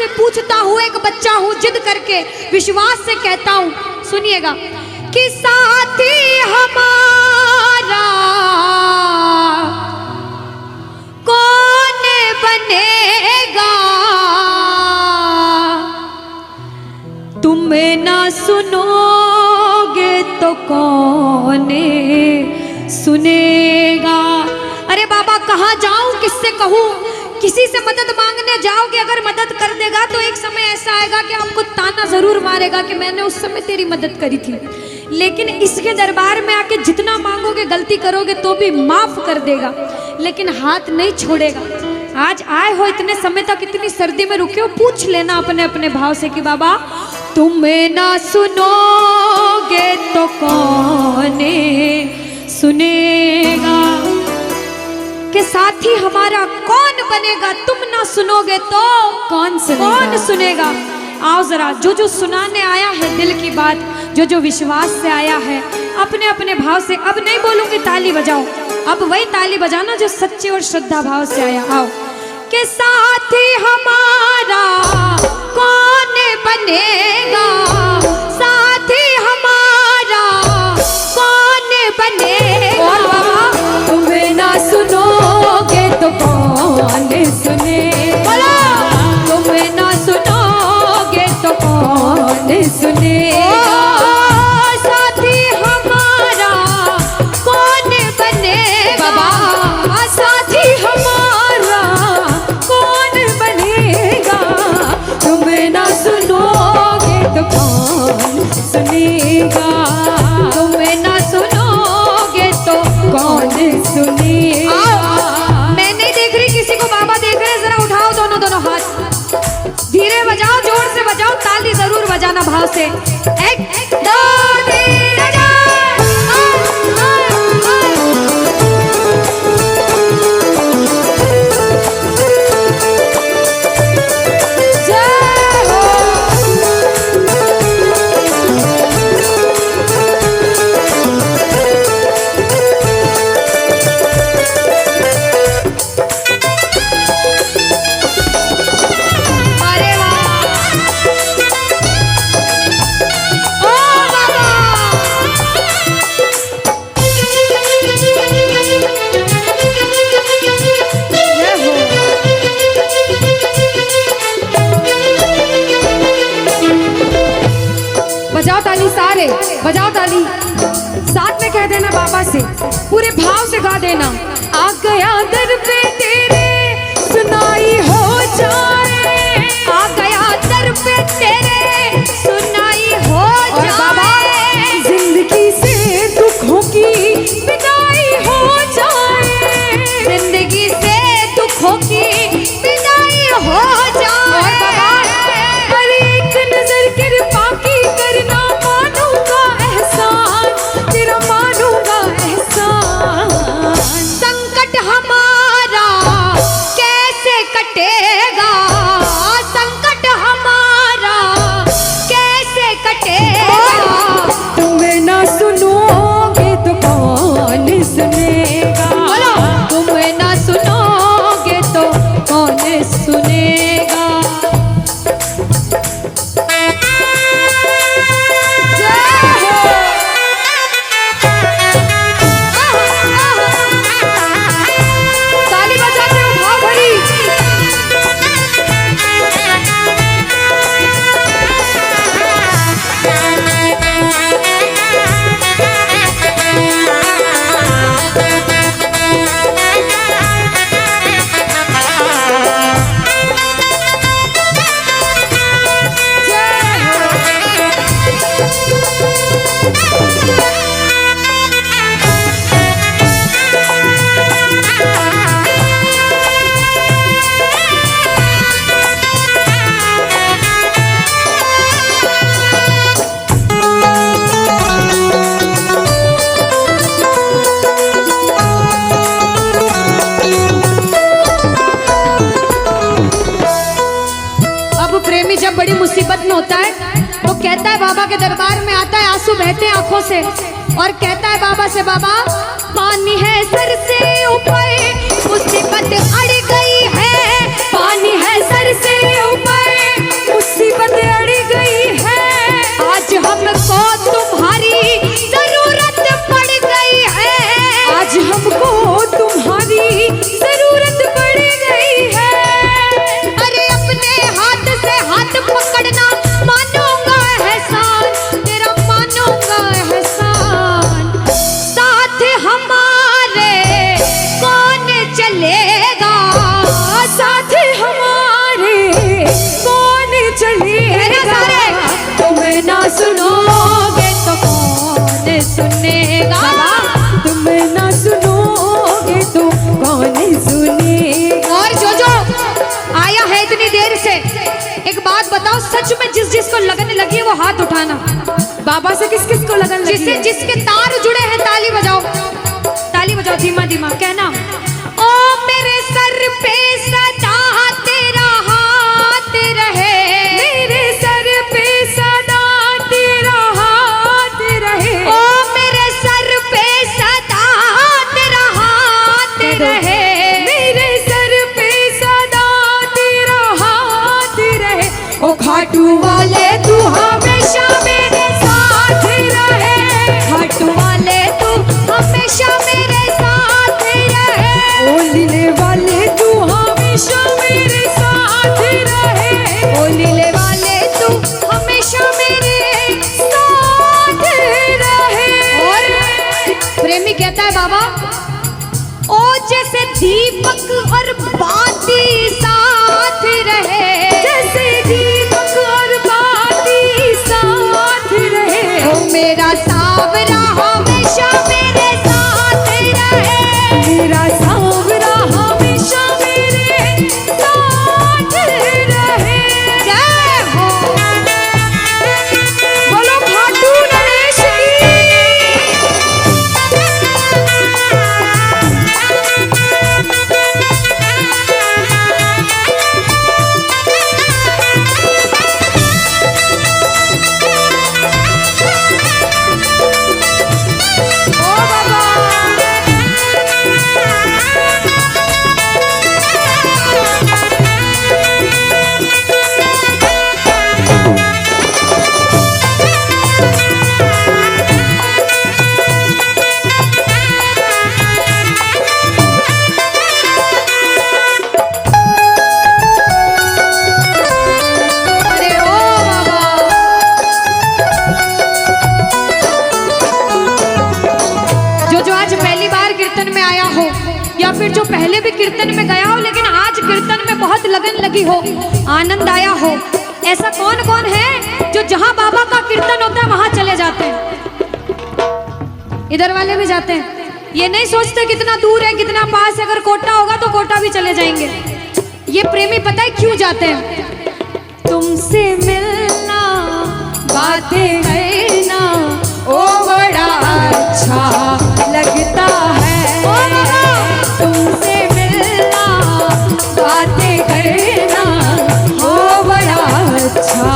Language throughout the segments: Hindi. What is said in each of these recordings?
से पूछता हूँ, एक बच्चा हूँ, जिद करके विश्वास से कहता हूँ, सुनिएगा कि साथी हमारा कौन बनेगा, तुम ना सुनोगे तो कौन सुनेगा। अरे बाबा कहाँ जाऊं, किससे कहूँ, किसी से मदद मांगने जाओगे, अगर मदद कर देगा तो एक समय ऐसा आएगा कि आपको ताना जरूर मारेगा कि मैंने उस समय तेरी मदद करी थी, लेकिन इसके दरबार में आके जितना मांगोगे, गलती करोगे तो भी माफ कर देगा, लेकिन हाथ नहीं छोड़ेगा। आज आए हो इतने समय तक, इतनी सर्दी में रुके हो, पूछ लेना अपने अपने भाव से कि बाबा तुम ना सुनोगे तो कौन सुनेगा, कि साथी हमारा कौन बनेगा, तुम ना सुनोगे तो कौन सुनेगा। आओ जरा, जो जो सुनाने आया है दिल की बात, जो जो विश्वास से आया है, अपने अपने भाव से, अब नहीं बोलूंगी ताली बजाओ, अब वही ताली बजाना जो सच्चे और श्रद्धा भाव से आया। आओ कि साथी हमारा कौन बनेगा, साथी हमारा कौन बनेगा, और बाबा तुम्हें ना सुनोगे तो कौन सुनेगा, तुम्हें ना सुनोगे तो कौन सुनेगा, साथी हमारा कौन बनेगा, साथी हमारा कौन बनेगा, तुम्हें ना सुनोगे तो कौन सुनेगा, तुम्हें ना सुनोगे तो कौन सुनेगा। मैं नहीं देख रही किसी को, बाबा देख रहे हैं, जरा उठाओ दोनों दोनों हाथ, धीरे बजाओ, जोर से बजाओ, ताली जरूर बजाना भाव से। एक दो तीन बजाओ ताली, सारे बजाओ ताली, साथ में कह देना बाबा से, पूरे भाव से गा देना। आ गया दर पे तेरे सुनाई हो जाए, आ गया दर पे तेरे सुनाई हो जाए, जिंदगी से दुखों की विदाई हो जाए, जिंदगी से दुखों की विदाई हो जाए, पर एक नजर कृपा की करना, मानूंगा एहसान तेरा, मानूंगा एहसान, संकट हमारा कैसे कटेगा, संकट हमारा कैसे कटेगा, तुम्हें ना सुनोगे तो कौन सुनेगा, तुम्हें ना सुनोगे तो कौन सुनेगा। ताली बजाते हो भाव भरी, जब बड़ी मुसीबत में होता है तो कहता है, बाबा के दरबार में आता है, आंसू बहते हैं आंखों से, और कहता है बाबा से, बाबा पानी है सर से ऊपर, मुसीबत अड़ गई है, पानी है सर से ऊपर, सच में जिस जिसको लगन लगी है वो हाथ उठाना। बाबा से किस किस को लगन लगी जिससे है? जिसके तार जुड़े हैं ताली बजाओ, ताली बजाओ धीमा धीमा, कहना ओ मेरे सर पे सदा तेरा हाथ रहे, मेरे सर पे सदा तेरा हाथ रहे, ओ मेरे सर पे सदा तेरा हाथ रहे, मेरे सर पे सदा तेरा हाथ रहे। ओ खाटू वाले तू हमेशा मेरे साथ रहे, खाटू वाले तू हमेशा मेरे साथ रहे, ओ लीले वाले तू हमेशा मेरे साथ रहे, ओ लीले वाले तू हमेशा मेरे साथ रहे। और प्रेमी कहता है बाबा ओ जैसे दीपक और बाती साथ रहे, जैसे दीपक और बाती साथ रहे, ओ मेरा सावरा हमेशा मेरे साथ रहे, मेरा सांवरा हमेशा मेरे साथ रहे। जय हो। बोलो खाटू नरेश ओ बाबा अरे ओ बाबा जो आज पहली बार कीर्तन में आया हो या फिर जो पहले भी कीर्तन में गया हो लेकिन आज कीर्तन में बहुत लगन लगी हो, आनंद आया हो, ऐसा कौन कौन है जो जहां बाबा का कीर्तन होता है वहां चले जाते हैं? इधर वाले भी जाते हैं, ये नहीं सोचते कितना दूर है कितना पास है, अगर कोटा होगा तो कोटा भी चले जाएंगे। ये प्रेमी पता है क्यों जाते हैं? तुमसे मिलना बातें करना ओ बड़ा अच्छा लगता है, ओ बाबा तुमसे मिलना बातें करना ओ बड़ा अच्छा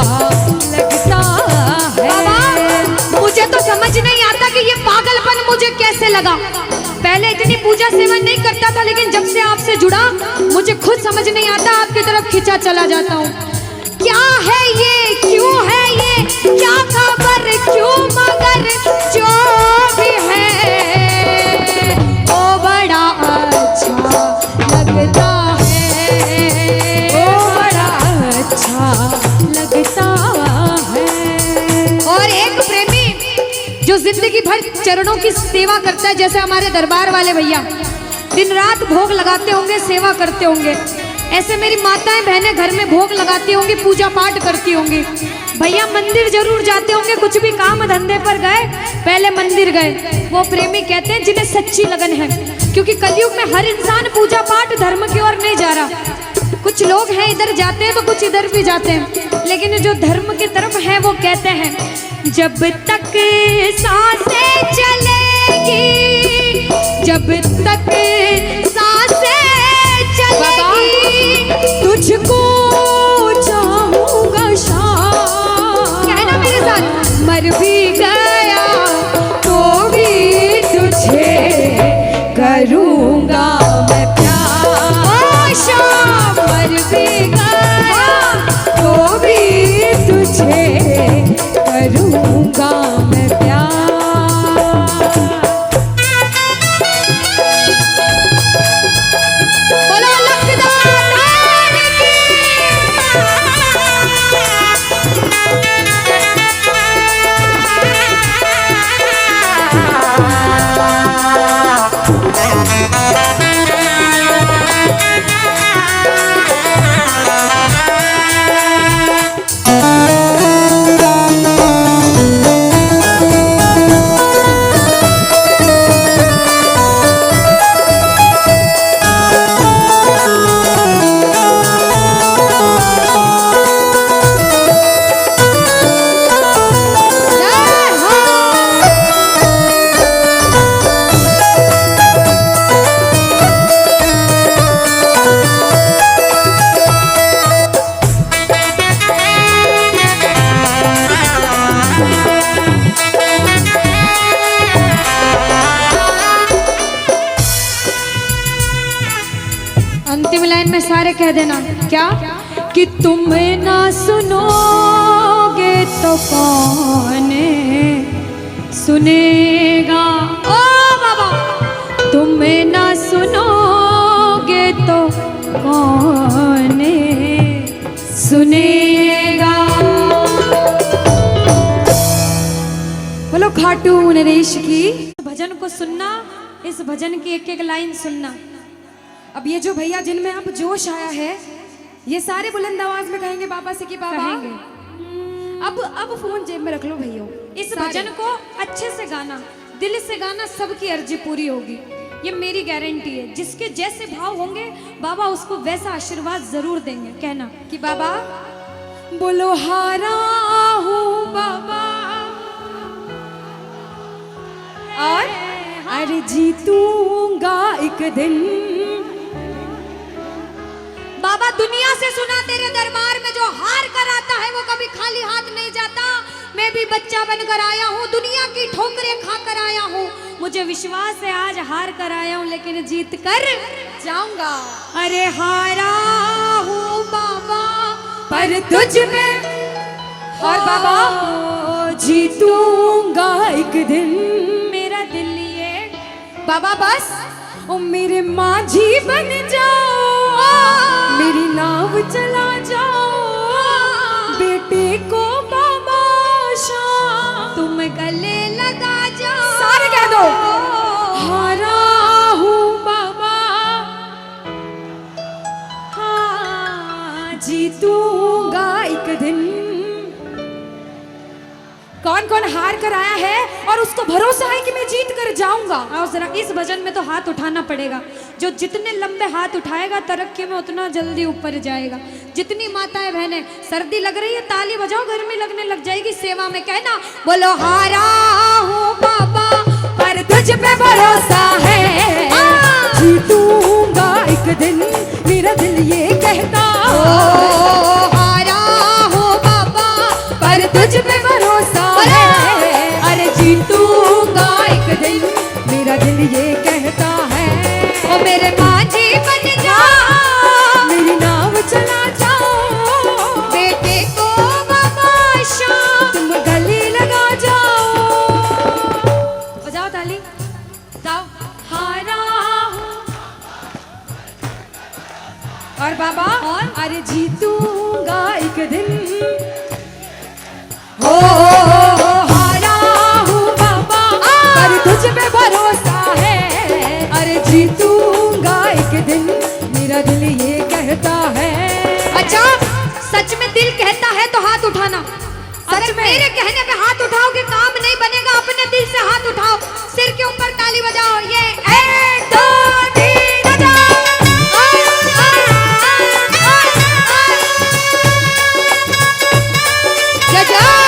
लगता है। बाबा मुझे तो समझ नहीं आता कि ये पागलपन मुझे कैसे लगा। पहले इतनी पूजा सेवन नहीं करता था लेकिन जब से आपसे जुड़ा मुझे खुद समझ नहीं आता, आपकी तरफ खिंचा चला जाता हूँ। क्या है ये, क्यों है ये, क्या खबर, क्यों मगर जो भी है ओ बड़ा अच्छा लगता है, ओ बड़ा अच्छा लगता है। और एक प्रेमी जो जिंदगी भर चरणों की सेवा करता है, जैसे हमारे दरबार वाले भैया दिन रात भोग लगाते होंगे, सेवा करते होंगे, ऐसे मेरी माताएं बहनें घर में भोग लगाती होंगी, पूजा पाठ करती होंगी। भैया मंदिर जरूर जाते होंगे, कुछ भी काम धंधे पर गए पहले मंदिर गए। वो प्रेमी कहते हैं जिन्हें सच्ची लगन है, क्योंकि कलयुग में हर इंसान पूजा पाठ धर्म की ओर नहीं जा रहा। कुछ लोग हैं इधर जाते हैं तो कुछ इधर भी जाते हैं, लेकिन जो धर्म की तरफ है वो कहते हैं जब तक सांसें चलेगी, जब तक सांसें चलेगी तुझको चाहूंगा शाम, कहना मेरे साथ, मर भी गया तो भी तुझे करूंगा मैं प्यार। ओ शाम मर भी गया तो भी तुझे करूंगा मैं प्यार। सारे कह देना क्या कि तुम ना सुनोगे तो कौन सुनेगा। ओ बाबा, तुम ना सुनोगे तो कौन सुनेगा। बोलो खाटू नरेश की। भजन को सुनना, इस भजन की एक एक लाइन सुनना। अब ये जो भैया जिनमें अब जोश आया है, ये सारे बुलंद आवाज में कहेंगे बाबा से कि बाबा अब फोन जेब में रख लो भैया। इस भजन को अच्छे से गाना, दिल से गाना, सबकी अर्जी पूरी होगी, ये मेरी गारंटी है। जिसके जैसे भाव होंगे बाबा उसको वैसा आशीर्वाद जरूर देंगे। कहना कि बाबा बोलो हारा हूँ बाबा और अरे जीतूंगा एक दिन। बाबा दुनिया से सुना तेरे दरबार में जो हार कर आता है वो कभी खाली हाथ नहीं जाता। मैं भी बच्चा बनकर आया हूँ, दुनिया की ठोकरें खाकर आया हूँ। मुझे विश्वास है आज हार कर आया हूँ लेकिन जीत कर जाऊंगा। अरे हारा हूँ बाबा पर तुझ में और बाबा जीतूंगा एक दिन। मेरा दिल ये बाबा बस ओ मेरे माझी बन जाओ, मेरी नाव चला जाओ, बेटे को बाबा शाम तुम गले लगा जाओ। सारे कह दो हारा हूँ बाबा, हाँ जीतूंगा एक दिन। कौन कौन हार कर आया है और उसको भरोसा है कि मैं जीत कर जाऊंगा। और जरा इस भजन में तो हाथ उठाना पड़ेगा। जो जितने लंबे हाथ उठाएगा तरक्की में उतना जल्दी ऊपर जाएगा। जितनी माताएं बहनें सर्दी लग रही है ताली बजाओ, गर्मी लगने लग जाएगी सेवा में। कहना बोलो हारा हूँ बाबा पर तुझ पे भरोसा है, जीतूंगा एक दिन मेरा दिल ये कहता। हारा हूँ बाबा पर तुझ पे भरोसा है, अरे जीतूंगा एक दिन मेरा दिल ये कहता है। ओ मेरे माझी बन जाओ, मेरी नाव चला जाओ, बेटे को बाबा शाम तुम गले लगा जाओ। बजाओ ताली जाओ। हारा और बाबा और अरे जीतूंगा एक दिन। हो हारा हूँ बाबा पर तुझ पे भरोसा है, अरे जीतूंगा एक दिन मेरा दिल ये कहता है। अच्छा सच में दिल कहता है तो हाथ उठाना। सच में मेरे कहने पे हाथ उठाओगे काम नहीं बनेगा। अपने दिल से हाथ उठाओ, सिर के ऊपर ताली बजाओ। ये 1 2 3 बजाओ। जय जय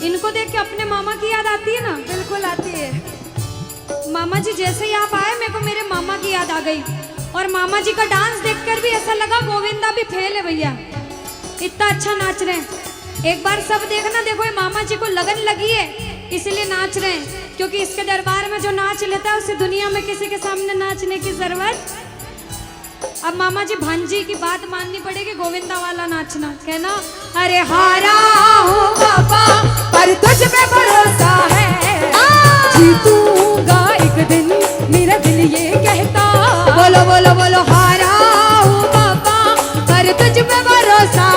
इनको देख के अपने मामा की याद आती है ना? बिल्कुल आती है। मामा जी जैसे ही आप आए मेरे को मेरे मामा की याद आ गई। और मामा जी का डांस देखकर भी ऐसा लगा गोविंदा भी फेल है भैया, इतना अच्छा नाच रहे हैं। एक बार सब देखना, देखो ये मामा जी को लगन लगी है इसलिए नाच रहे हैं, क्योंकि इसके दरबार में जो नाच लेता है उसे दुनिया में किसी के सामने नाचने की जरूरत। अब मामा जी भांजी की बात माननी पड़ेगी, गोविंदा वाला नाचना। कहना अरे हारा हूँ बाबा पर तुझ पे भरोसा है, जीतूंगा एक दिन मेरा दिल ये कहता। बोलो बोलो बोलो हारा हूँ बाबा पर तुझ पे भरोसा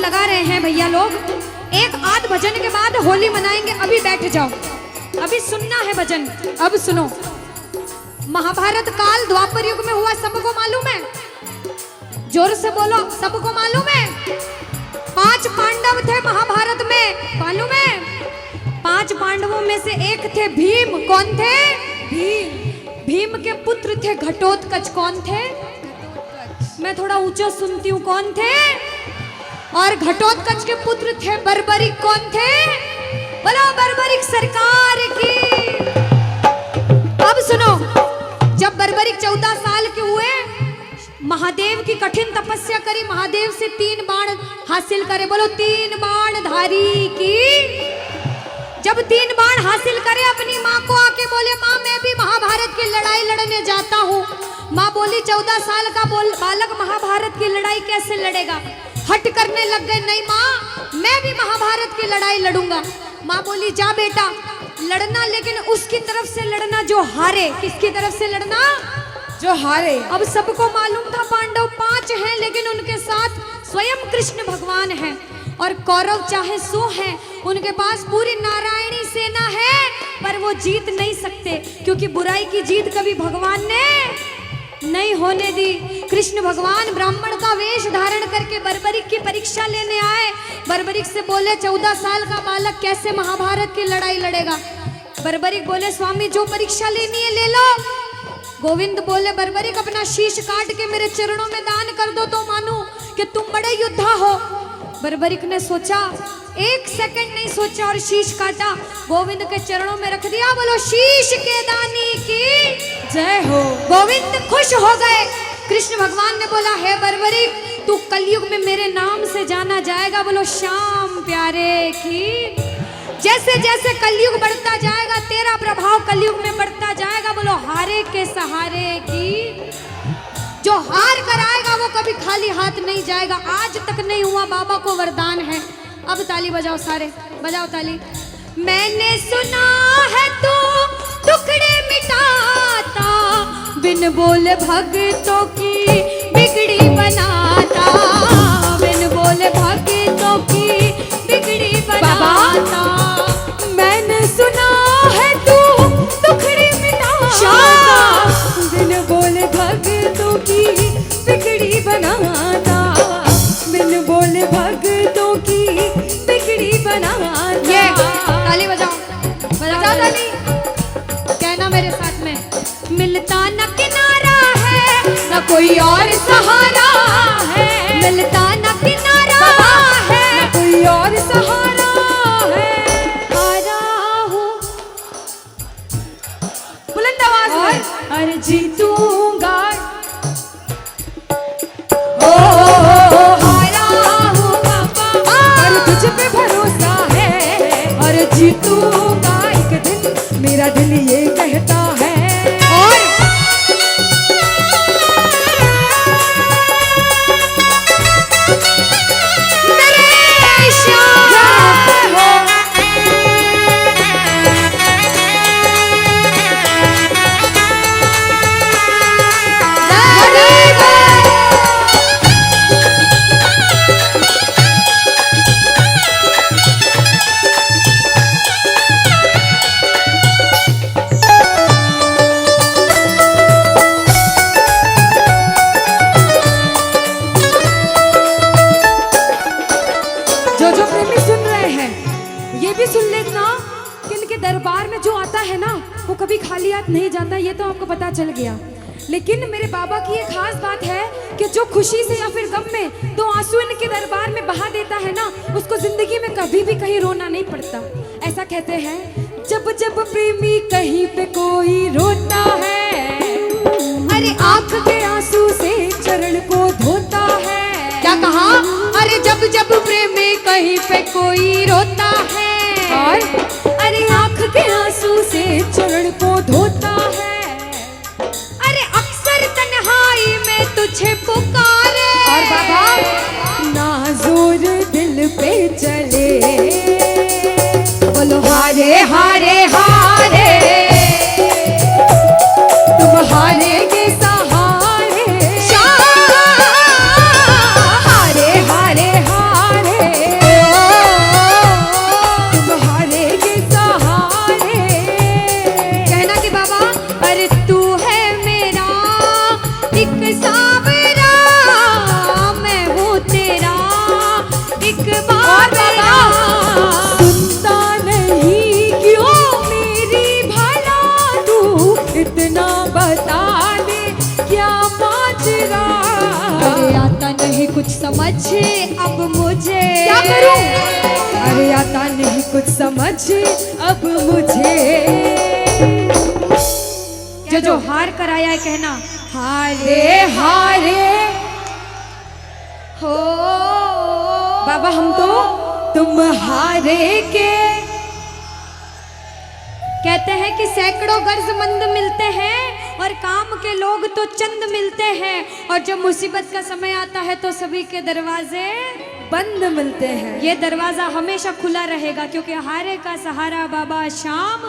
लगा रहे हैं भैया लोग, एक आध भजन के बाद होली मनाएंगे। अभी बैठ जाओ, अभी सुनना है भजन। अब सुनो, महाभारत काल द्वापर युग में हुआ, सबको मालूम है? जोर से बोलो, सबको मालूम है? 5 पांडव थे महाभारत में, मालूम है? 5 पांडवों में से एक थे भीम। कौन थे? भीम। भीम के पुत्र थे घटोत्कच। कौन थे? मैं थोड़ा ऊंचा सुनती हूँ। कौन थे? और घटोत्कच के पुत्र थे बर्बरिक। कौन थे? बोलो बर्बरिक सरकार की। अब सुनो, जब बर्बरिक 14 साल के हुए, महादेव की कठिन तपस्या करी, महादेव से 3 बाण हासिल करे। बोलो 3 बाण धारी की। जब 3 बाण हासिल करे, अपनी माँ को आके बोले, माँ मैं भी महाभारत की लड़ाई लड़ने जाता हूँ। माँ बोली 14 साल का बालक महाभारत की लड़ाई कैसे लड़ेगा? हट करने लग गए, नहीं माँ मैं भी महाभारत की लड़ाई लड़ूंगा। माँ बोली जा बेटा लड़ना, लेकिन उसकी तरफ से लड़ना जो हारे। किसकी तरफ से लड़ना? जो हारे। अब सबको मालूम था पांडव 5 हैं, लेकिन उनके साथ स्वयं कृष्ण भगवान हैं। और कौरव चाहे 100 हैं, उनके पास पूरी नारायणी सेना है, पर वो जीत नहीं सकते, क्योंकि बुराई की जीत कभी भगवान ने नहीं होने दी। कृष्ण भगवान ब्राह्मण का वेश धारण करके बर्बरिक की परीक्षा लेने आए। बर्बरिक से बोले 14 साल का बालक कैसे महाभारत की लड़ाई लड़ेगा? बर्बरिक बोले स्वामी जो परीक्षा लेनी है ले लो। गोविंद बोले बर्बरिक अपना शीश काट के मेरे चरणों में दान कर दो तो मानूं कि तुम बड़े योद्धा हो। बर्बरिक ने सोचा, 1 सेकंड नहीं सोचा और शीश काटा, गोविंद के चरणों में रख दिया। बोलो शीश के दानी की जय हो। गोविंद खुश हो गए। कृष्ण भगवान ने बोला हे बर्बरिक तू कलयुग में मेरे नाम से जाना जाएगा। बोलो श्याम प्यारे की। जैसे जैसे कलयुग बढ़ता जाएगा तेरा प्रभाव कलयुग में बढ़ता जाएगा। बोलो हारे के सहारे की। जो हार कर आएगा वो कभी खाली हाथ नहीं जाएगा। आज तक नहीं हुआ, बाबा को वरदान है। अब ताली बजाओ, सारे बजाओ ताली। मैंने सुना है तू टुकड़े मिटाता, बिन बोले भक्तों की बिगड़ी बनाता, बिन बोले भक्तों की बिगड़ी बनाता। मैंने सुना है तू टुकड़े मिटाता, बिन बोले भक्तों की बिगड़ी बनाता, बिन बोले भक्तों की बिगड़ी बनाता। ये ताली बजाओ, बजाओ ताली। कहना मेरे साथ में, मिलता न किनारा है न कोई और सहारा है, मिलता न किनारा है न कोई और सहारा है। हारा हूँ बुलंद आवाज में, अरे जीतूंगा। हारा हूँ बाबा, और तुझ पे भरोसा है, और जीतूंगा एक दिन, मेरा दिल ये कहता है। और मेरे श्याम हो। जो जो प्रेमी सुन रहे हैं ये भी सुन लेना कि इनके दरबार में जो आता है ना वो कभी खाली हाथ नहीं जाता। ये तो आपको पता चल गया। लेकिन मेरे बाबा की एक खास बात है कि जो खुशी से या फिर गम में 2 आंसू इनके दरबार में बहा देता है ना, उसको जिंदगी में कभी भी कहीं रोना नहीं पड़ता। ऐसा कहते हैं, जब जब प्रेमी कहीं पे कोई रोता है, अरे आंख के आंसू से चरण को धोता है। क्या कहा? अरे जब जब प्रेमी कहीं पे कोई रोता है, और अरे आंख के आंसू से चरण को धोता है। अरे अक्सर तन्हाई में तुझे पुकारे। और बाबा नाज़ुर दिल पे चले, बोलो हारे हारे हारे, तुम हारेगे सहारे। हारे हारे हारे, नहीं कुछ समझ अब मुझे, क्या करूं? अरे आता नहीं कुछ समझ अब मुझे। जो हार कर आया है कहना हारे हारे हो बाबा, हम तो तुम हारे के। कहते हैं कि सैकड़ों गर्जमंद मिलते हैं और काम के लोग तो चंद मिलते हैं, और जब मुसीबत का समय आता है तो सभी के दरवाजे बंद मिलते हैं। ये दरवाजा हमेशा खुला रहेगा, क्योंकि हारे का सहारा बाबा शाम,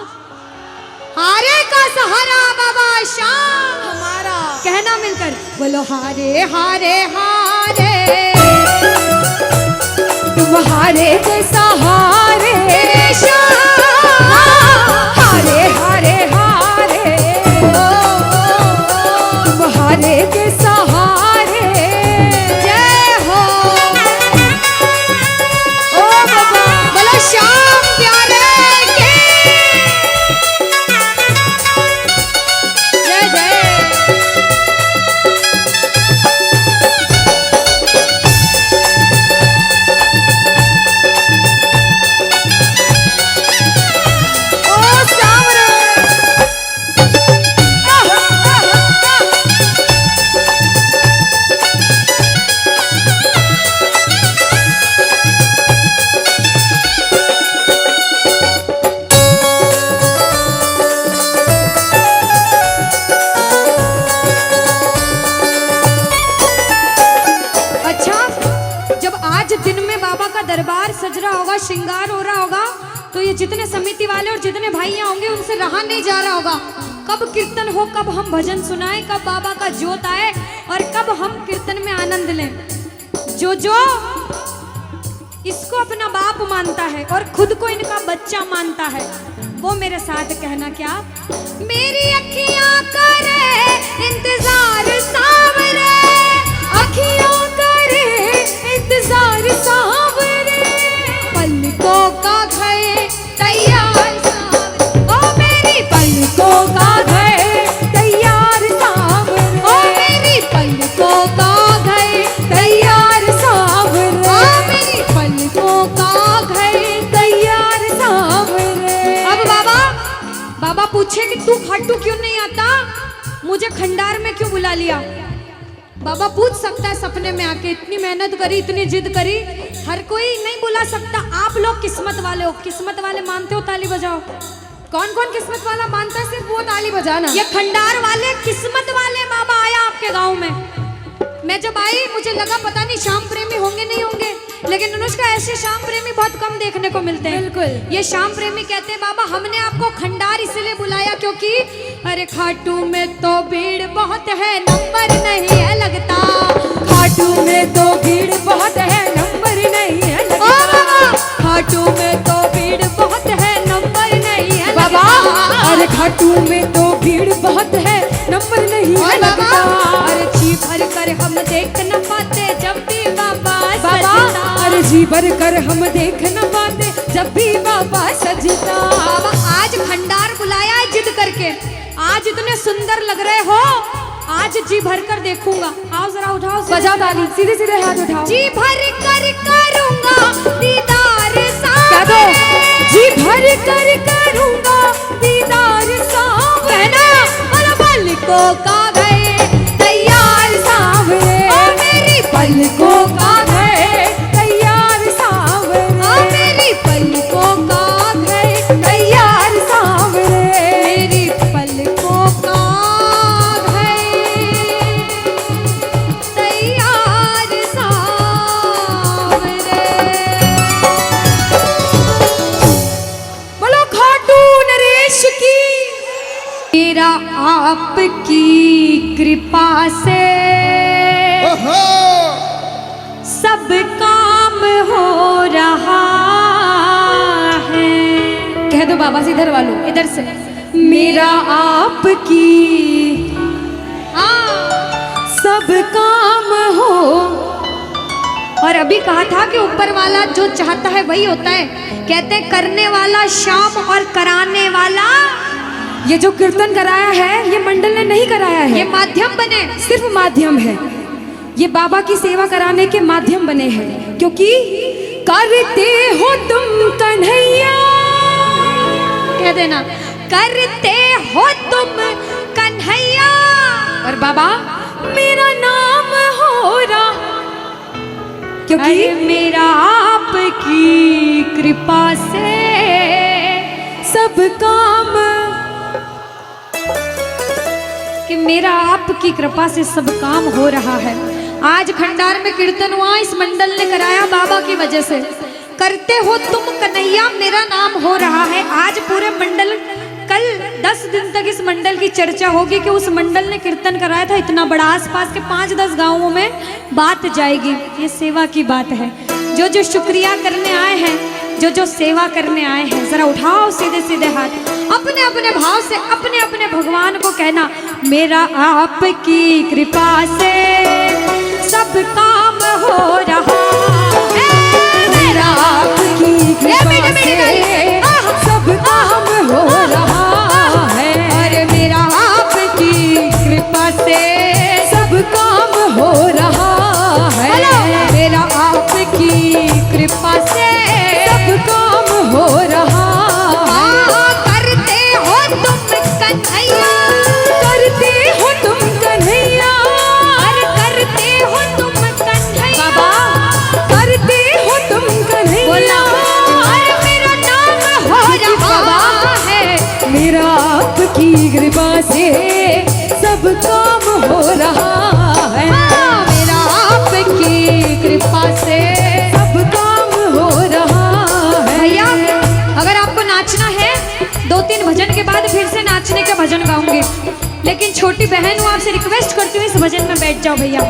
हारे का सहारा बाबा शाम हमारा। कहना मिलकर बोलो हारे हारे हारे, तुम हारे के सहारे शाम, हारे हारे हारे, तुम हारे के सहारे। जय हो ओ बाबा, बोलो शाम प्यारे के जय जय। दरबार सज रहा होगा, श्रृंगार हो रहा होगा, तो ये जितने समिति वाले और जितने भाइयां होंगे उनसे रहा नहीं जा रहा होगा। कब कीर्तन हो, कब हम भजन सुनाएं, कब बाबा का जोत आए और कब हम कीर्तन में आनंद लें। जो इसको अपना बाप मानता है और खुद को इनका बच्चा मानता है, वो मेरे साथ कहना क्या, मेरी अखियां करे इंतजार सावरे, अखियां करे इंतजार सावरे, पलकों का घर तैयार सावरे, ओ मेरी पलकों का घर तैयार सावरे, ओ मेरी पलकों का घर तैयार सावरे, ओ मेरी पलकों का घर तैयार सावरे। अब बाबा पूछे कि तू खाटू क्यों नहीं आता, मुझे खंडार में क्यों बुला लिया। बाबा पूछ सकता है सपने में आके, इतनी मेहनत करी, इतनी जिद करी, हर कोई नहीं बुला सकता। आप लोग किस्मत वाले हो, किस्मत वाले मानते हो, ताली बजाओ। कौन कौन किस्मत वाला मानता है, सिर्फ वो ताली बजाना। ये खंडार वाले किस्मत वाले बाबा आया आपके गांव में। मैं जब आई मुझे लगा पता नहीं श्याम प्रेमी होंगे नहीं होंगे, लेकिन अनुष्का ऐसे श्याम प्रेमी बहुत कम देखने को मिलते हैं। बिल्कुल। ये श्याम प्रेमी कहते हैं बाबा हमने आपको खंडार इसलिए बुलाया क्योंकि अरे खाटू में तो भीड़ बहुत है, नंबर नहीं है लगता, खाटू में तो भीड़ बहुत है, नंबर नहीं है लगता, खाटू में तो भीड़ बहुत है, नंबर नहीं है बाबा, अरे खाटू में तो भीड़ बहुत है, नंबर नहीं है लगता, अरे जी भर कर हम देख न पाते जब भी बाबा सजता, अरे जी भर कर हम देख न पाते जब भी बाबा सजता। बाबा आज खंडार बुलाया है जिद करके, आज इतने सुंदर लग रहे हो, आज जी भर कर देखूंगा। आओ जरा उठाओ, बजाओ ताली, सीधे सीधे हाथ उठाओ। जी भर कर करूंगा दीदार क्या दो, जी भर कर करूंगा दीदार सावरे, कहना और पलकों का घर तैयार सावरे, ओ मेरी पलकों का घर तैयार सावरे, ओ मेरी पलकों का घर तैयार सावरे, मेरी पलकों का घर तैयार सावरे। बोलो खाटू नरेश की। मेरा आपकी कृपा से सब काम हो रहा है। कह दो बाबा से, इधर वालों, इधर से, मेरा आपकी सब काम हो। और अभी कहा था कि ऊपर वाला जो चाहता है वही होता है। कहते हैं करने वाला श्याम और कराने वाला, ये जो कीर्तन कराया है ये मंडल ने नहीं कराया है, ये माध्यम बने, सिर्फ माध्यम है। ये बाबा की सेवा कराने के माध्यम बने हैं, क्योंकि करते हो तुम कन्हैया, कह देना करते हो तुम कन्हैया, और बाबा मेरा नाम हो रहा, क्योंकि अरे मेरा आपकी कृपा से सब काम, कि मेरा आपकी कृपा से सब काम हो रहा है। आज खंडार में कीर्तन हुआ, इस मंडल ने कराया बाबा की वजह से। करते हो तुम कन्हैया, मेरा नाम हो रहा है। आज पूरे मंडल, कल 10 दिन तक इस मंडल की चर्चा होगी कि उस मंडल ने कीर्तन कराया था इतना बड़ा, आसपास के 5-10 गांवों में बात जाएगी। ये सेवा की बात है। जो जो शुक्रिया करने आए हैं, जो जो सेवा करने आए हैं, जरा उठाओ सीधे सीधे हाथ, अपने अपने भाव से अपने अपने भगवान को कहना, मेरा आपकी कृपा से सब काम हो रहा है, मेरा आपकी कृपा से सब काम हो रहा है, अरे मेरा आपकी कृपा से सब काम हो रहा है, मेरा आपकी कृपा से सब काम हो रहा है। करते हो तुम कन्हैया, करते हो तुम कन्हैया, अरे करते हो तुम कन्हैया, बाबा करते हो तुम कन्हैया, बोला अरे मेरा नाम हो रहा है, मेरा आपकी कृपा से सब काम हो रहा है, मेरा आपकी कृपा से सब काम हो रहा है। भैया अगर आपको नाचना है, 2-3 भजन के बाद फिर से नाचने का भजन गाऊंगी, लेकिन छोटी बहन हूँ, आपसे रिक्वेस्ट करती हूँ इस भजन में बैठ जाओ भैया।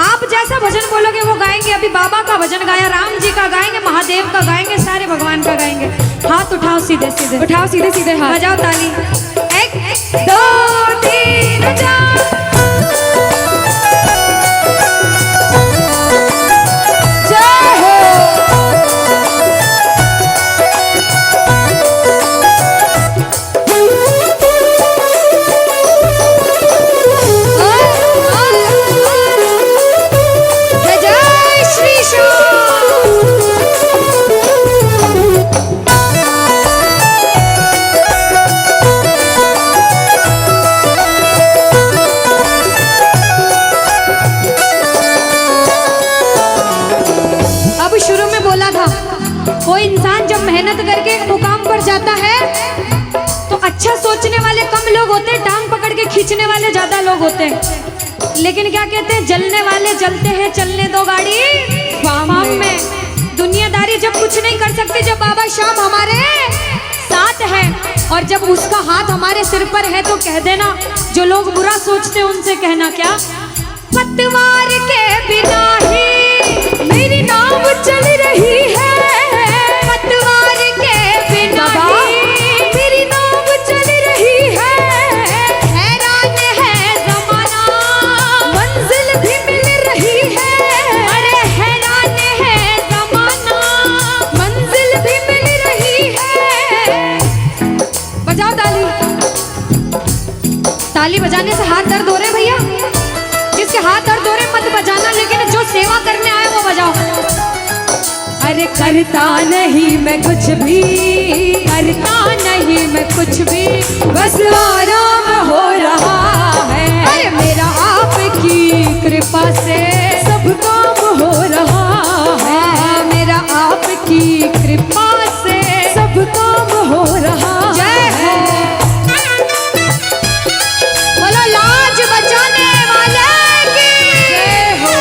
आप जैसा भजन बोलोगे वो गाएंगे। अभी बाबा का भजन गाया, राम जी का गाएंगे, महादेव का गाएंगे, सारे भगवान का गाएंगे। हाथ उठाओ सीधे सीधे, उठाओ सीधे सीधे हाथ, बजाओ ताली, 1 2 3 4। जय हो। जय श्री श्याम। अब शुरू में बोला था, कोई इंसान जब मेहनत करके एक मुकाम पर जाता है तो अच्छा सोचने वाले कम लोग होते हैं, टांग पकड़ के खींचने वाले ज्यादा लोग होते हैं। लेकिन क्या कहते हैं, जलने वाले जलते हैं, चलने दो गाड़ी फार्म में। दुनियादारी जब कुछ नहीं कर सकती, जब बाबा श्याम हमारे साथ है और जब उसका हाथ हमारे सिर पर है, तो कह देना, जो लोग बुरा सोचते हैं उनसे कहना क्या, पतवार के बिना ही मेरी नाव चल रही है, पतवार के बिना ही मेरी नाव चल रही है, हैरान है जमाना, मंजिल भी मिल रही है, अरे हैरान है जमाना, मंजिल भी मिल रही है। बजाओ ताली। ताली बजाने से हाथ दर्द हो रहे भैया, जिसके हाथ दर्द हो रहे मत बजाना, लेकिन जो सेवा करने आए वो बजाओ। अरे करता नहीं मैं कुछ भी, करता नहीं मैं कुछ भी, बस आराम हो रहा है, अरे मेरा आपकी कृपा से सब काम हो रहा है, मेरा आपकी कृपा से सब काम हो रहा जय हो। बोलो लाज बचाने वाले की जय हो।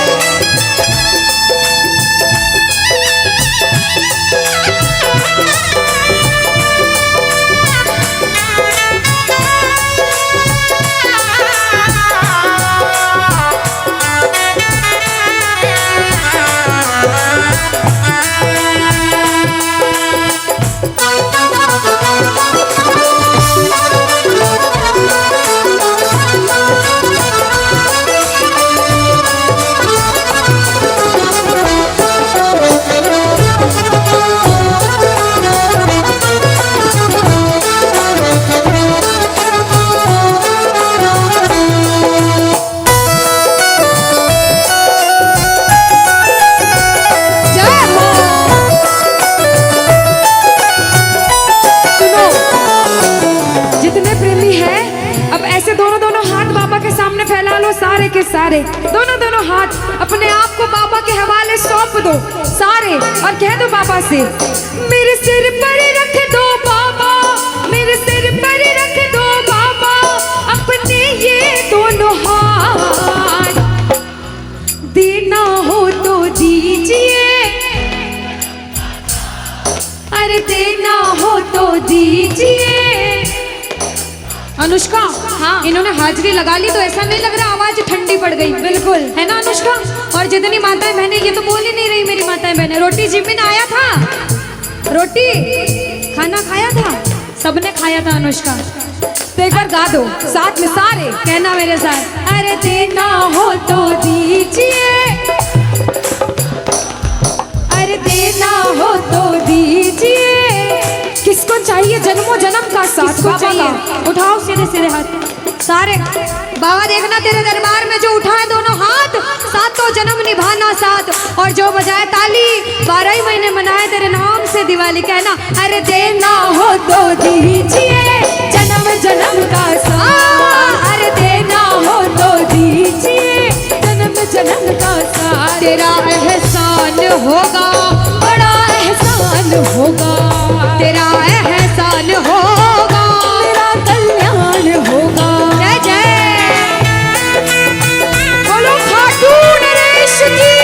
सारे, दोनों दोनों हाथ अपने आप को बाबा के हवाले सौंप दो सारे, और कह दो बाबा से, मेरे सिर पर रख दो बाबा, मेरे सिर पर रख दो बाबा अपने ये दोनों हाथ, देना हो तो दीजिए, अरे देना हो तो दीजिए। अनुष्का, हाँ, इन्होंने हाजिरी लगा ली तो ऐसा नहीं लग रहा आवाज ठंडी पड़ गई? बिल्कुल, है ना अनुष्का? और जितनी माताएं बहनें, ये तो बोल ही नहीं रही मेरी माताएं बहनें। रोटी जिमिन आया था, रोटी खाना खाया था, सबने खाया था अनुष्का। तो एक बार गा दो साथ में सारे, कहना मेरे साथ, अरे देना हो तो दीजिए, अरे देना हो तो दीजिए। किसको चाहिए जन्मों जन्म का साथ? किसको चाहिए? उठाओ सीधे सीधे हाथ सारे। बाबा देखना तेरे दरबार में जो उठाए दोनों हाथ, सातों जन्म निभाना साथ, और जो बजाए ताली 12 ही महीने मनाए तेरे नाम से दिवाली। कहना, अरे देना हो तो दीजिए जन्म जन्म का साथ, अरे देना हो तो दीजिए जन्म जन्म का साथ। तेरा एहसान होगा, बड़ा एहसान होगा, तेरा एहसान होगा, तेरा कल्याण होगा। जय जय बोलो खाटू नरेश की।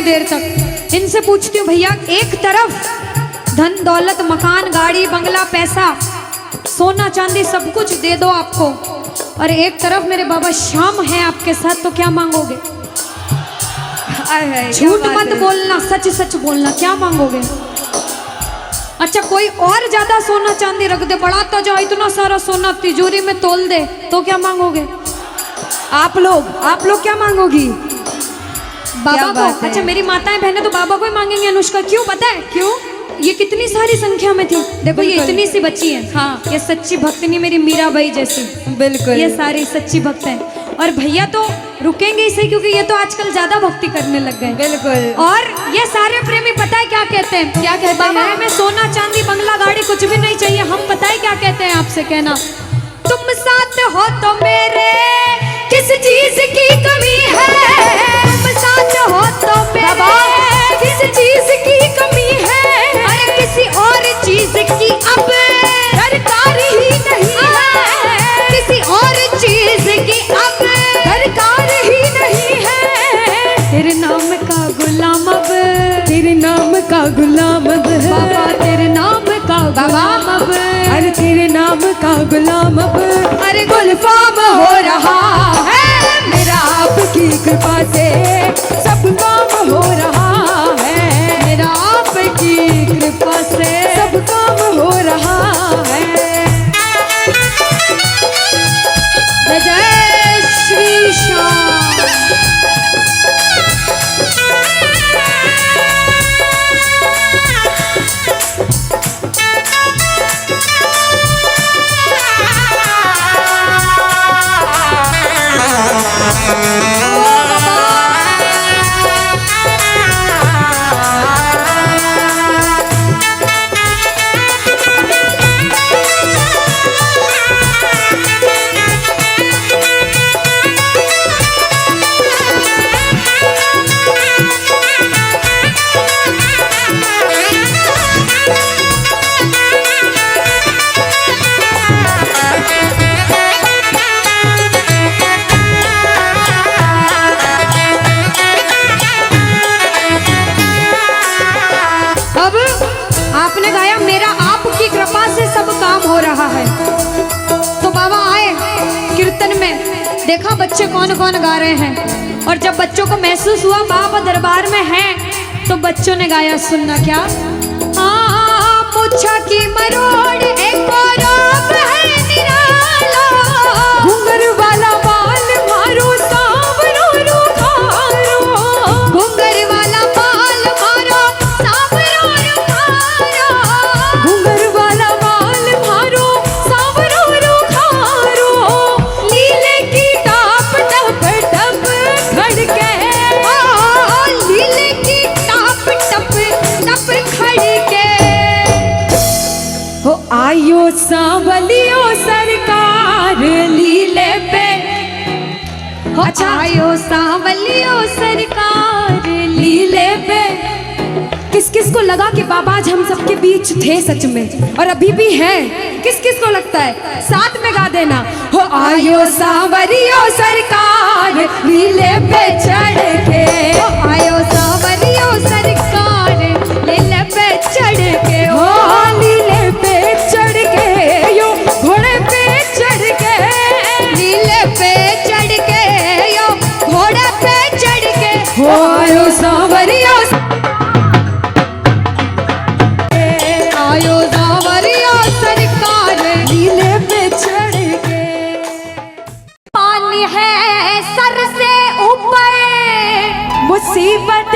देर तक इनसे पूछती हूँ, भैया एक तरफ धन दौलत मकान गाड़ी बंगला पैसा सोना चांदी सब कुछ दे दो आपको, और एक तरफ मेरे बाबा श्याम है आपके साथ, तो क्या मांगोगे? झूठ मत बोलना, सच सच बोलना, क्या मांगोगे? अच्छा कोई और ज्यादा सोना चांदी रख दे, बढ़ाता जाओ इतना सारा सोना तिजोरी में तोल दे, तो क्या मांगोगे? आप लोग क्या मांगोगी? बाबा को। अच्छा मेरी माताएं बहनें तो बाबा को ही मांगेंगे अनुष्का, क्यों पता है? क्यों? ये कितनी सारी संख्या में थी, देखो ये इतनी सी बच्ची है, हाँ ये सच्ची भक्तनी मेरी मीराबाई जैसी, बिल्कुल ये सारी सच्ची भक्त हैं। और भैया तो रुकेंगे ही सही, क्योंकि ये तो आजकल ज्यादा भक्ति करने लग गए। बिल्कुल। और ये सारे प्रेमी पता है क्या कहते हैं? क्या कहते हैं? बाबा हमें सोना चांदी बंगला गाड़ी कुछ भी नहीं चाहिए, हम पता है क्या कहते हैं आपसे? कहना, तुम साथ हो तो मेरे किस चीज की कमी है, तुम साथ हो तो मेरे किस चीज की कमी है, अरे किसी और चीज की अब दरकार ही नहीं है, किसी और चीज की अब दरकार ही नहीं है। तेरे नाम का गुलाम अब, तेरे नाम का गुलाम अब, बाबा तेरे नाम का गुलाम अब, अरे तेरे नाम का गुलाम अब, अरे गुलफाम हो रहा है मेरा आपकी कृपा से, सब काम हो रहा है मेरा आपकी कृपा से, सब काम हो रहा है। जय श्री श्याम। देखा बच्चे कौन कौन गा रहे हैं, और जब बच्चों को महसूस हुआ बाबा दरबार में हैं, तो बच्चों ने गाया, सुनना क्या। मुच्छा की मरोड़ एक और है निराला, घुंघर वाला बाल मारो सांवरो रुखारो, घुंघर वाला बाल मारो सांवरो रुखारो, घुंघर वाला बाल मारो सांवरो रुखारो, लीले की टाप टप टप खड़के, लीले की टाप टप टप खड़के, हो आयो सांवलियो सरकार लीले पे। अच्छा, आयो सांवलियो सरकार लीले पे। किस किस को लगा कि बाबा आज हम सबके बीच थे सच में, और अभी भी हैं? किस किस को लगता है? साथ में गा देना, हो आयो सांवरियो सरकार लीले पे चढ़ के, आयो सांवरियो सरकार लीले पे चढ़ के, हो लीले पे चढ़ के, यो घोड़े पे चढ़ के, लीले पे चढ़ के, यो घोड़े पे चढ़ के, हो आयो सांवरियो आयो सांवरियो सरकार लीले पे चढ़ के। पानी है सर से ऊपर, मुसीबत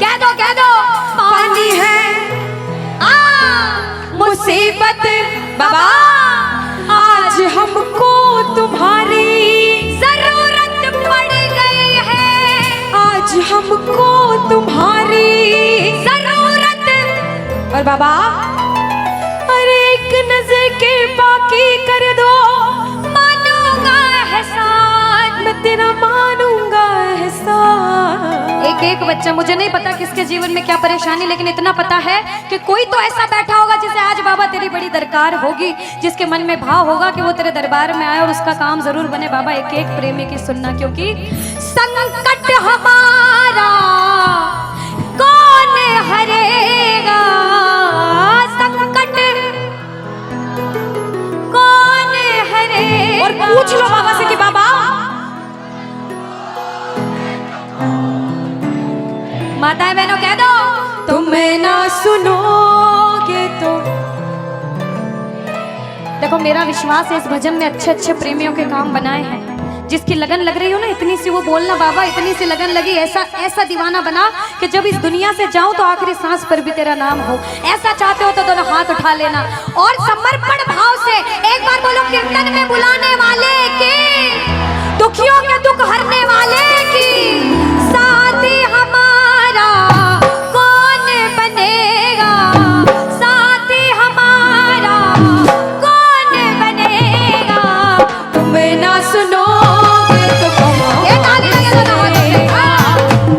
कह दो पानी है, मुसीबत बाबा आज हमको तुम्हारी जरूरत पड़ गई है, आज हमको तुम्हारी जरूरत। और बाबा अरे एक नजर के बाकी कर दो, मानूंगा एहसान, मैं तेरा मानूंगा एहसान। एक एक बच्चा, मुझे नहीं पता किसके जीवन में क्या परेशानी, लेकिन इतना पता है कि कोई तो ऐसा बैठा होगा जिसे आज बाबा तेरी बड़ी दरकार होगी, जिसके मन में भाव होगा कि वो तेरे दरबार में आए और उसका काम जरूर बने। बाबा एक एक प्रेमी की सुनना, क्योंकि संकट हमारा कौन हरेगा, संकट कौन हरेगा। और पूछ लो बाबा से कि बाबा माताएं बहनों कह दो, तुम्हें ना सुनोगे तो। देखो मेरा विश्वास है इस भजन में अच्छे अच्छे प्रेमियों के काम बनाए हैं। जिसकी लगन लग रही हो ना, इतनी सी वो बोलना बाबा, इतनी सी लगन लगी, ऐसा ऐसा दीवाना बना कि जब इस दुनिया से जाऊं तो आखिरी सांस पर भी तेरा नाम हो। ऐसा चाहते हो तो दोनों हाथ उठा लेना और समर्पण भाव से एक बार बोलो, कीर्तन में बुलाने वाले की, दुखियों के दुख हरने वाले की, साथी हमारा कौन बनेगा, साथी हमारा कौन बनेगा। तुम्हें ना सुनो ये ताली लगे दोनों हाथों से।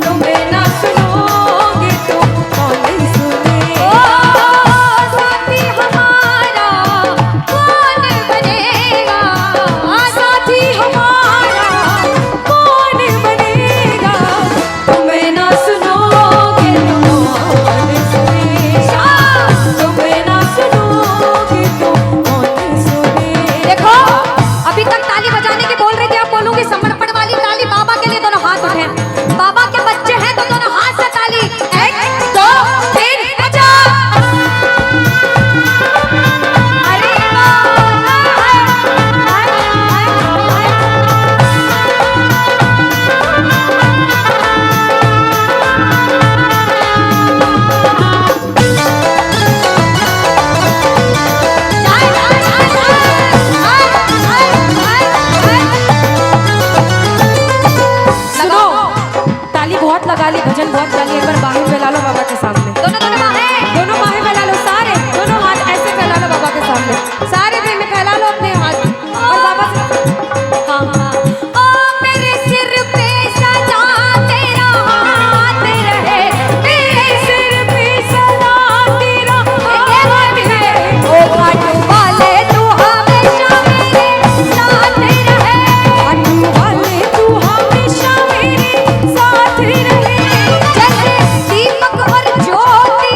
तुम्हें ना सुनोगे तो कौन सुनेगा। साथी हमारा कौन बनेगा, साथी हमारा कौन बनेगा। तुम्हें ना सुनोगे तो कौन सुनेगा। तुम्हें ना सुनोगे तो कौन सुनेगा। देखो अभी तक ताली बजाने की बोल रही थी, अब बोलूंगी समर्पण वाली ताली। बाबा के लिए दोनों हाथ उठे, बाबा के बच्चे हैं तो दोनों हाथ से ताली। 1 2 3 बजा। अरे सुनो, ताली बहुत लगा ली, भजन बहुत गा ली, एक बार बाहें फैला लो बाबा के सामने। दोनों दोनों बाहें, दोनों बाहें फैला लो, सारे दोनों हाथ ऐसे फैला लो बाबा के सामने। सारे प्रेमी फैला लो अपने हाथ और बाबा से हाँ हाँ। ओ मेरे सिर पे सदा तेरा हाथ रहे, मेरे सिर पे सदा तेरा हाथ रहे। ओ घाट वाले तू हमेशा मेरे साथ रहे, घाट वाले तू हमेशा मेरे साथ रहे। जैसे दीपक और ज्योति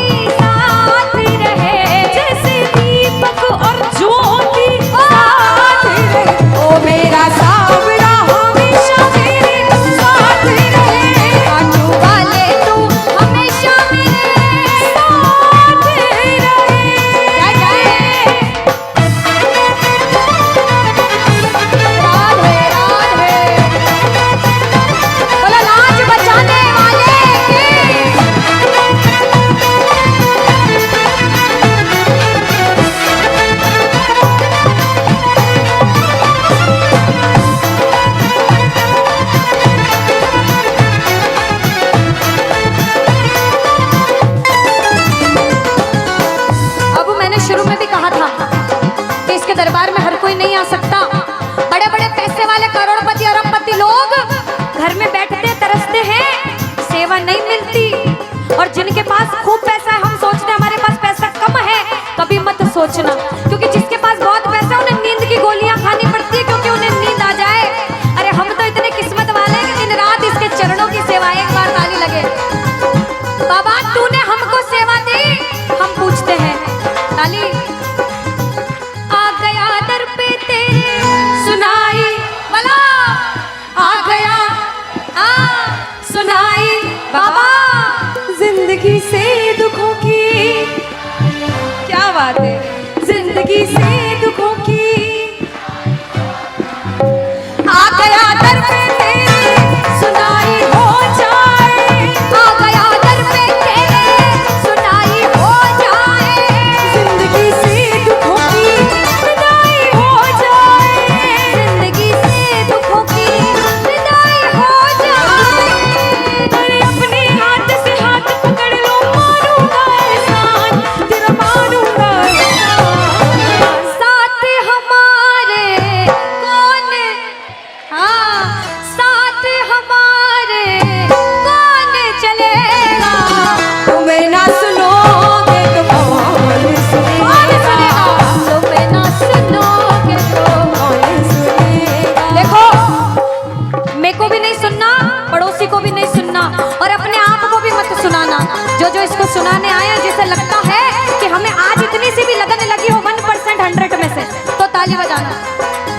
तरसते हैं, सेवा नहीं मिलती। और जिनके पास खूब पैसा है, हम सोचते हैं हमारे पास पैसा कम है, कभी मत सोचना, क्योंकि जिसके पास बहुत पैसा है उन्हें नींद की गोलियां खानी पड़ती है, क्योंकि उन्हें नींद आ जाए। अरे हम तो इतने किस्मत वाले हैं कि दिन रात इसके चरणों की सेवा, एक बार ताली लगे। बाबा तूने हमको सेवा दी, हम पूछते हैं ताली। आ गया दर पे तेरे सुनाई वाला, आ गया सुनाई बाबा जिंदगी से दुखों की, क्या बात है, जिंदगी से दुखों की, आ गया दर पे तेरे सुनाई हो जाए, आ गया दर पे तेरे सुनाई हो जाए, जिंदगी से दुखों की विदाई हो जाए, जिंदगी से दुखों की विदाई हो जाए। अरे अपने हाथ से हाथ पकड़ लो, मारूंगा एहसान, तेरा मारूंगा एहसान। साथ हमारे कौन, हाँ साथ हमारे कौन चलेगा, तुम्हें ना सुनोगे तो कौन सुनेगा, तुम्हें ना सुनोगे तो। कौन सुनेगा। देखो, मेरे को भी नहीं सुनना, पड़ोसी को भी नहीं सुनना, और अपने आप को भी मत सुनाना। जो इसको सुनाने आए, जिसे लगता है कि हमें आज इतनी सी भी लगन लगी हो 1% 100 में से, तो ताली बजाना।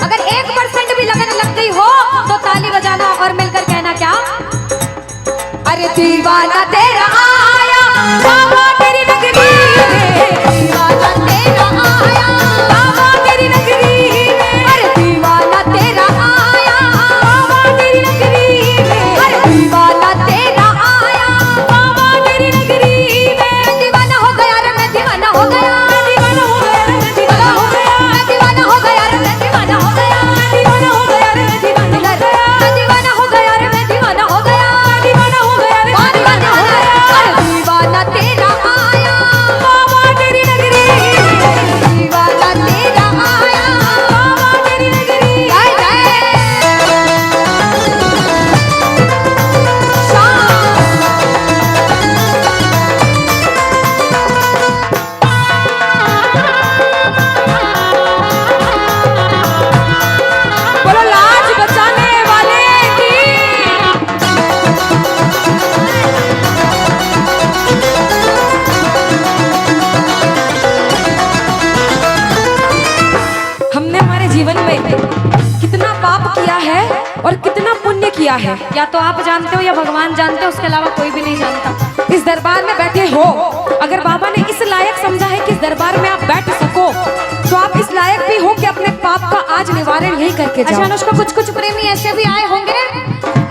अगर 1% भी लगन लग गई हो तो ताली बजाना और मिलकर कहना क्या, अरे दीवाना तेरा आया बाबा तेरी नगरी में, दीवाना तेरा आया बाबा तेरी नगरी में, अरे दीवाना तेरा आया बाबा तेरी नगरी में, अरे दीवाना तेरा आया बाबा तेरी नगरी में। दीवाना हो गया रे मैं, दीवाना हो गया, दीवाना हो गया रे मैं, दीवाना हो गया, दीवाना हो गया रे मैं, दीवाना हो गया, दीवाना हो गया रे मैं, दीवाना हो गया, दीवाना हो गया रे मैं, दीवाना हो गया, दीवाना हो गया रे मैं, दीवाना हो गया। अरे दीवाना तेरा आया बाबा तेरी नगरी में, दीवाना तेरा आया बाबा तेरी नगरी। जय जय बोलो लाज बचाने वाले की। हमने हमारे जीवन में कितना पाप किया है और कितना पुण्य किया है, या तो आप जानते हो या भगवान जानते हो, उसके अलावा कोई भी नहीं जानता। इस दरबार में बैठे हो, अगर बाबा ने इस लायक समझा है कि इस दरबार में आप बैठ सको, तो आप इस लायक भी हो कि अपने पाप का आज निवारण यही करके जाओ। अच्छा अनुष्का, कुछ प्रेमी ऐसे भी आए होंगे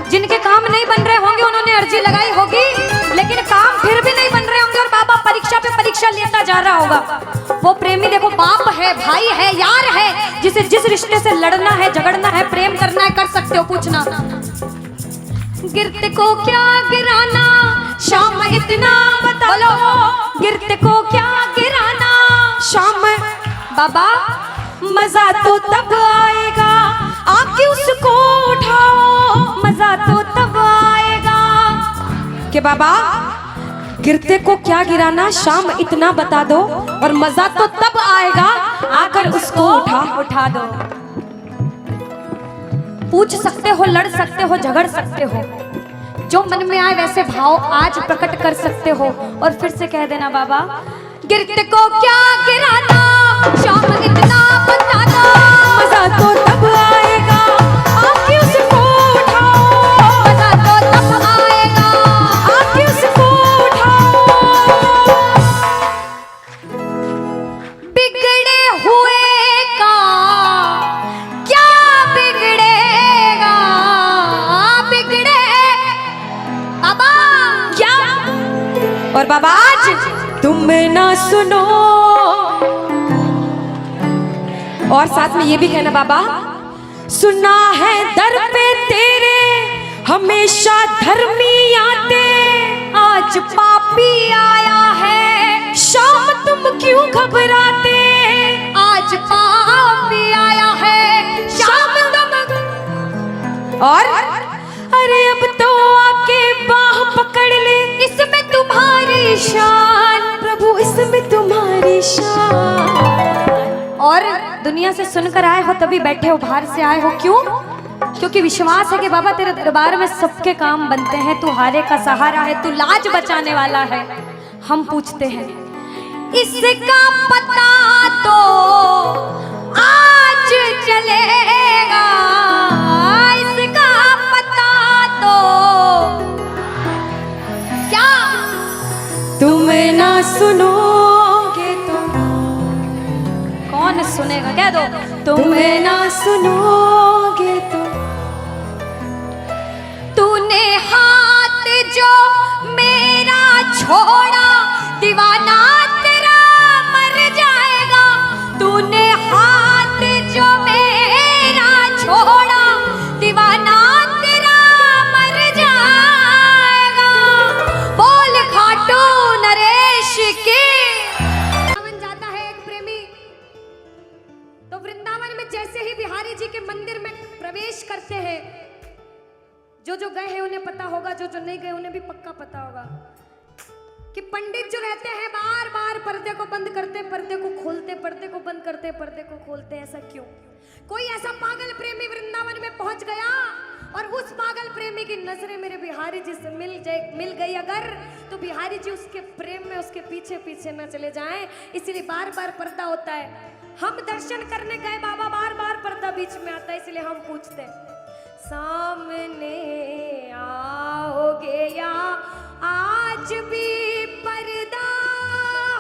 जिनके काम नहीं बन रहे होंगे, उन्होंने अर्जी लगाई होगी, लेकिन काम फिर भी नहीं बन रहे होंगे, और बाबा परीक्षा पे परीक्षा लेता जा रहा होगा। वो प्रेमी देखो, बाप है, भाई है, यार है, जिसे जिस रिश्ते से लड़ना है, झगड़ना है, प्रेम करना है, कर सकते हो। पूछना गिरते को क्या गिराना, शाम इतना बता लो, गिरते को क्या गिराना शाम बाबा, मजा तो तब आएगा आके उसको उठाओ, मजा तो तब आएगा कि बाबा गिरते को क्या गिराना, शाम इतना बता दो, और मजा तो तब आएगा आकर उसको उठा दो। पूछ सकते हो, लड़ सकते हो, झगड़ सकते हो, जो मन में आए वैसे भाव आज प्रकट कर सकते हो, और फिर से कह देना बाबा, गिरते को क्या गिराना, शाम इतना बता दो, मजा तो तब आएगा आके उसको उठाओ, मजा तो तब आएगा आके उसको उठाओ। बिगड़े हुए का क्या बिगड़ेगा, बिगड़े बाबा क्या। और बाबा आज तुम ना सुनो, और साथ में ये भी कहना बाबा, सुना है दर पे तेरे हमेशा धर्मी आते, आज पापी आया है, शाम तुम क्यों घबराते, आज पापी आया है, शाम तुम। और अरे अब तो और दुनिया से सुनकर आए हो तभी बैठे हो, बाहर से आए हो क्यों? क्योंकि विश्वास है कि बाबा तेरे दरबार में सबके काम बनते हैं, तू हारे का सहारा है, तू लाज बचाने वाला है। हम पूछते हैं इसका पता तो आज चलेगा, इसका पता तो क्या तुम ना सुनोगे तो कौन सुनेगा? कह दो तुम ना सुनोगे तो तूने हाथ जो मेरा छोड़ा दीवाना तेरा मर जाएगा, तूने हाथ जो मेरा छोड़ा दीवाना तेरा मर जाएगा। बोल खाटू नरेश की। वृंदावन जाता है एक प्रेमी, तो वृंदावन में जैसे ही बिहारी जी के मंदिर में प्रवेश करते हैं, जो गए हैं उन्हें पता होगा, जो नहीं गए उन्हें भी पक्का पता होगा कि पंडित जो रहते हैं बार बार पर्दे को बंद करते, पर्दे को खोलते, पर्दे को बंद करते, पर्दे को खोलते। ऐसा क्यों? कोई ऐसा पागल प्रेमी वृंदावन में पहुंच गया और उस पागल प्रेमी की नजरें मेरे बिहारी जी से मिल गई अगर, तो बिहारी जी उसके प्रेम में उसके पीछे पीछे न चले जाएं, इसलिए बार बार पर्दा होता है। हम दर्शन करने गए बाबा, बार बार पर्दा बीच में आता है, इसलिए हम पूछते हैं सामने आओगे या आज भी पर्दा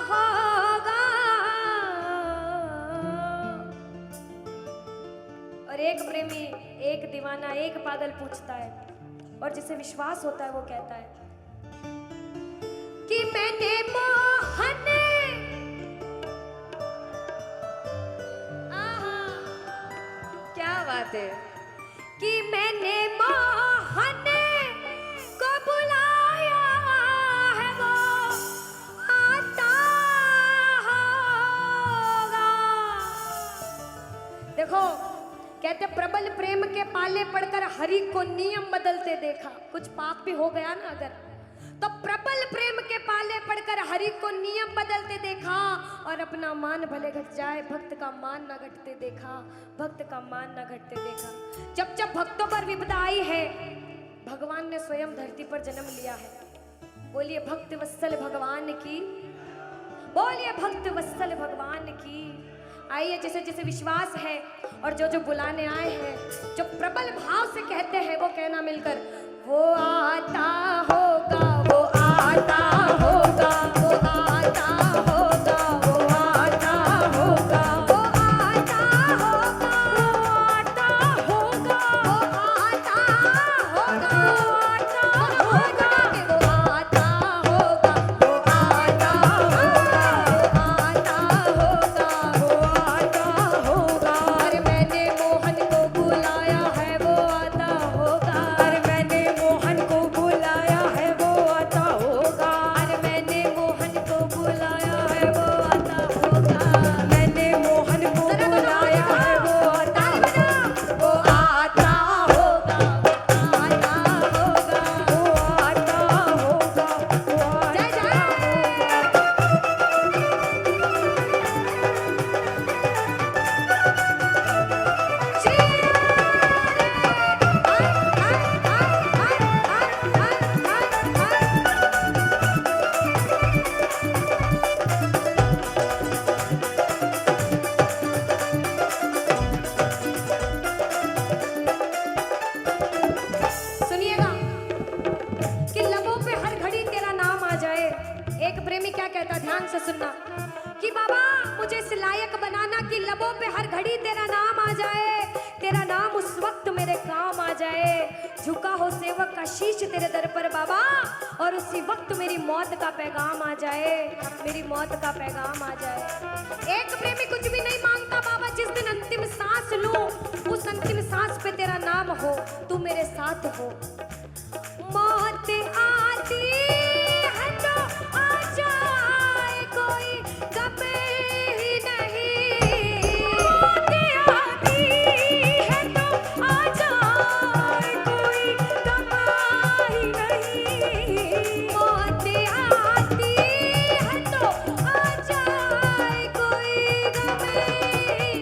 होगा? और एक प्रेमी, एक दीवाना, एक पागल पूछता है, और जिसे विश्वास होता है वो कहता है कि मैंने मोहन, क्या बात है, कि मैंने मोहन को बुलाया है, वो आता होगा। देखो कहते प्रबल प्रेम के पाले पड़कर हरि को नियम बदलते देखा। कुछ पाप भी हो गया ना अगर, तो प्रबल प्रेम के पाले पड़कर हरि को नियम बदलते देखा, और अपना मान भले घट जाए भक्त का मान न घटते देखा, भक्त का मान न घटते देखा। जब जब भक्तों पर विपदा आई है, भगवान ने स्वयं धरती पर जन्म लिया है। बोलिए भक्त वत्सल भगवान की, बोलिए भक्त वत्सल भगवान की। आइए जिसे जिसे विश्वास है और जो बुलाने आए हैं, जो प्रबल भाव से कहते हैं, वो कहना मिलकर, वो आता होगा, वो आता होगा, वो आता होगा, वो आता होगा, वो आता होगा, वो आता होगा, वो आता होगा, वो आता होगा, वो आता होगा, वो आता होगा, वो आता होगा। अरे मैंने मोहन को बुलाया है, वो आता होगा। अरे मैंने मोहन को बुलाया है, वो आता होगा। अरे मैंने मोहन को बुलाया है, वो आता होगा। मैंने मोहन को बुलाया है, वो आता होगा, वो आता होगा, वो आता होगा, वो आता होगा, वो आता होगा। सुनिएगा कि लबों पे हर घड़ी तेरा नाम आ जाए। एक प्रेमी क्या कहता, ध्यान से सुनना, कि बाबा मुझे इस लायक बनाना कि लबों पे हर घड़ी तेरा नाम आ जाए, तेरा नाम उस वक्त मेरे काम आ जाए। झुका हो सेवक का शीश तेरे दर पर बाबा, और उसी वक्त मेरी मौत का पैगाम आ जाए, मेरी मौत का पैगाम आ जाए। एक प्रेमी कुछ भी नहीं मांगता बाबा, जिस दिन अंतिम सांस लूं उस अंतिम सांस पे तेरा नाम हो, तू मेरे साथ हो। मौत आती है तो आ जाए, कोई गम ही नहीं। मौत आती है तो आ जाए, कोई गम ही नहीं। मौत आती है तो आ जाए, कोई गम ही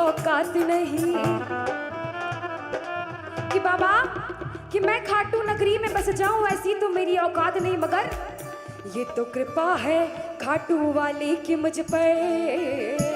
औकात नहीं कि बाबा कि मैं खाटू नगरी में बस जाऊं, ऐसी तो मेरी औकात नहीं, मगर ये तो कृपा है खाटू वाले की मुझ पर।